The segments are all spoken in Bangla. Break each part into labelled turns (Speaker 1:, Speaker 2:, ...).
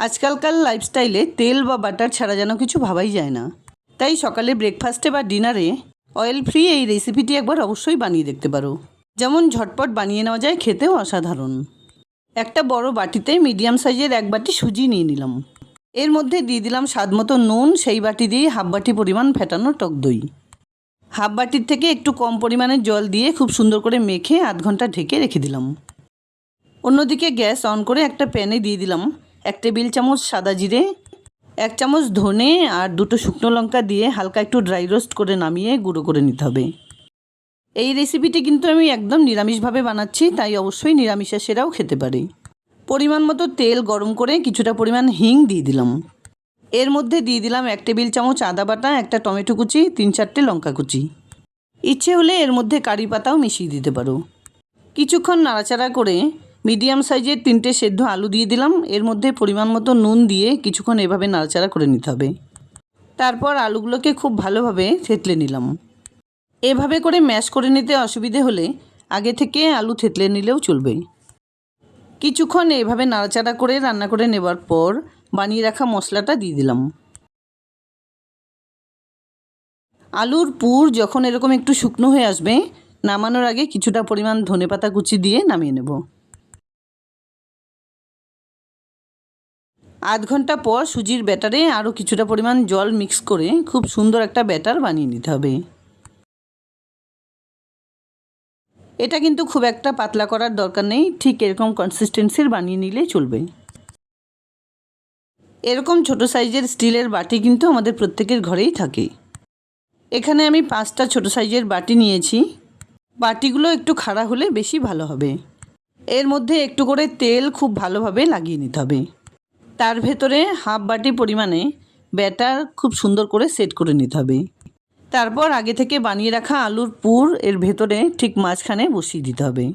Speaker 1: আজকালকার লাইফস্টাইলে তেল বা বাটার ছাড়া যেন কিছু ভাবাই যায় না। তাই সকালে ব্রেকফাস্টে বা ডিনারে অয়েল ফ্রি এই রেসিপিটি একবার অবশ্যই বানিয়ে দেখতে পারো। যেমন ঝটপট বানিয়ে নেওয়া যায়, খেতেও অসাধারণ। একটা বড় বাটিতে মিডিয়াম সাইজের 1 বাটি সুজি নিয়ে নিলাম। এর মধ্যে দিয়ে দিলাম স্বাদমতো নুন, সেই বাটি দিয়ে হাফ বাটি পরিমাণ ফেটানো টক দই। হাফ বাটির থেকে একটু কম পরিমাণে জল দিয়ে খুব সুন্দর করে মেখে আধ ঘন্টা ঢেকে রেখে দিলাম। অন্যদিকে গ্যাস অন করে একটা প্যানে দিয়ে দিলাম 1 টেবিল চামচ সাদা জিরে, 1 চামচ ধনে আর 2টো শুকনো লঙ্কা দিয়ে হালকা একটু ড্রাই রোস্ট করে নামিয়ে গুঁড়ো করে নিতে হবে। এই রেসিপিটি কিন্তু আমি একদম নিরামিষভাবে বানাচ্ছি, তাই অবশ্যই নিরামিষাশীরাও খেতে পারে। পরিমাণ মতো তেল গরম করে কিছুটা পরিমাণ হিং দিয়ে দিলাম। এর মধ্যে দিয়ে দিলাম 1 টেবিল চামচ আদা বাটা, একটা টমেটো কুচি, 3-4টে লঙ্কা কুচি। ইচ্ছে হলে এর মধ্যে কারি পাতাও মিশিয়ে দিতে পারো। কিছুক্ষণ নাড়াচাড়া করে মিডিয়াম সাইজের 3টে সেদ্ধ আলু দিয়ে দিলাম। এর মধ্যে পরিমাণ মতো নুন দিয়ে কিছুক্ষণ এভাবে নাড়াচাড়া করে নিতে হবে। তারপর আলুগুলোকে খুব ভালোভাবে থেতলে নিলাম। এভাবে করে ম্যাশ করে নিতে অসুবিধে হলে আগে থেকে আলু থেতলে নিলেও চলবে। কিছুক্ষণ এভাবে নাড়াচাড়া করে রান্না করে নেবার পর বানিয়ে রাখা মশলাটা দিয়ে দিলাম। আলুর পুর যখন এরকম একটু শুকনো হয়ে আসবে, নামানোর আগে কিছুটা পরিমাণ ধনেপাতা কুচি দিয়ে নামিয়ে নেব। আধ ঘন্টা পর সুজির ব্যাটারে আরও কিছুটা পরিমাণ জল মিক্স করে খুব সুন্দর একটা ব্যাটার বানিয়ে নিতে হবে। এটা কিন্তু খুব একটা পাতলা করার দরকার নেই, ঠিক এরকম কনসিস্টেন্সির বানিয়ে নিলেই চলবে। এরকম ছোট সাইজের স্টিলের বাটি কিন্তু আমাদের প্রত্যেকের ঘরেই থাকে। এখানে আমি 5টা ছোট সাইজের বাটি নিয়েছি। বাটিগুলো একটু খাড়া হলে বেশি ভালো হবে। এর মধ্যে একটু করে তেল খুব ভালোভাবে লাগিয়ে নিতে হবে। তার ভেতরে হাফ বাটি পরিমাণে ব্যাটার খুব সুন্দর করে সেট করে নিতে হবে। তারপর আগে থেকে বানিয়ে রাখা আলুর পুর এর ভেতরে ঠিক মাঝখানে বসিয়ে দিতে হবে।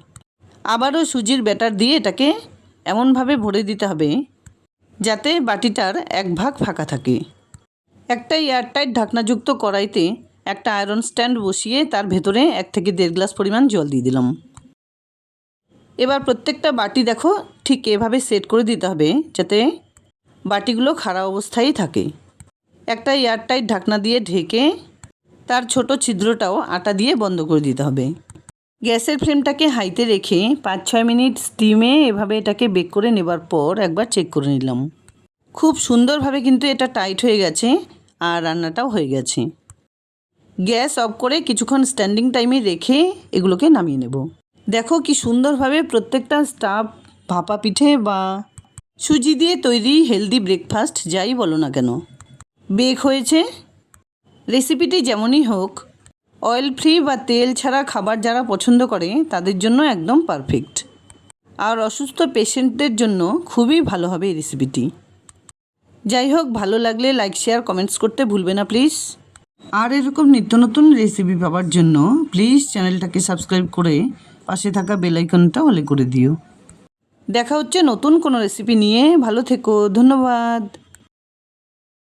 Speaker 1: আবারও সুজির ব্যাটার দিয়ে এটাকে এমনভাবে ভরে দিতে হবে যাতে বাটিটার 1 ভাগ ফাঁকা থাকে। একটা এয়ারটাইট ঢাকনাযুক্ত কড়াইতে একটা আয়রন স্ট্যান্ড বসিয়ে তার ভেতরে 1 থেকে 1.5 গ্লাস পরিমাণ জল দিয়ে দিলাম। এবার প্রত্যেকটা বাটি দেখো ঠিক এভাবে সেট করে দিতে হবে যাতে বাটিগুলো খাড়া অবস্থায় থাকে। একটা এয়ারটাইট ঢাকনা দিয়ে ঢেকে তার ছোট ছিদ্রটাও আটা দিয়ে বন্ধ করে দিতে হবে। গ্যাসের ফ্লেমটাকে হাইতে রেখে 5-6 মিনিট স্টিমে এভাবে এটাকে বেক করে নেবার পর একবার চেক করে নিলাম। খুব সুন্দরভাবে কিন্তু এটা টাইট হয়ে গেছে আর রান্নাটাও হয়ে গেছে। গ্যাস অফ করে কিছুক্ষণ স্ট্যান্ডিং টাইমে রেখে এগুলোকে নামিয়ে নেব। দেখো কি সুন্দরভাবে প্রত্যেকটা স্টাফ ভাপা পিঠে বা সুজি দিয়ে তৈরি হেলদি ব্রেকফাস্ট যাই বলো না কেন বেক হয়েছে। রেসিপিটি যেমনই হোক, অয়েল ফ্রি বা তেল ছাড়া খাবার যারা পছন্দ করে তাদের জন্য একদম পারফেক্ট। আর অসুস্থ পেশেন্টদের জন্য খুবই ভালো হবে এই রেসিপিটি। যাই হোক, ভালো লাগলে লাইক, শেয়ার, কমেন্টস করতে ভুলবে না প্লিজ। আর এরকম নিত্য নতুন রেসিপি পাওয়ার জন্য প্লিজ চ্যানেলটাকে সাবস্ক্রাইব করে পাশে থাকা বেল আইকনটা অলে করে দিও। দেখা হচ্ছে নতুন কোনো রেসিপি নিয়ে। ভালো থেকো, ধন্যবাদ।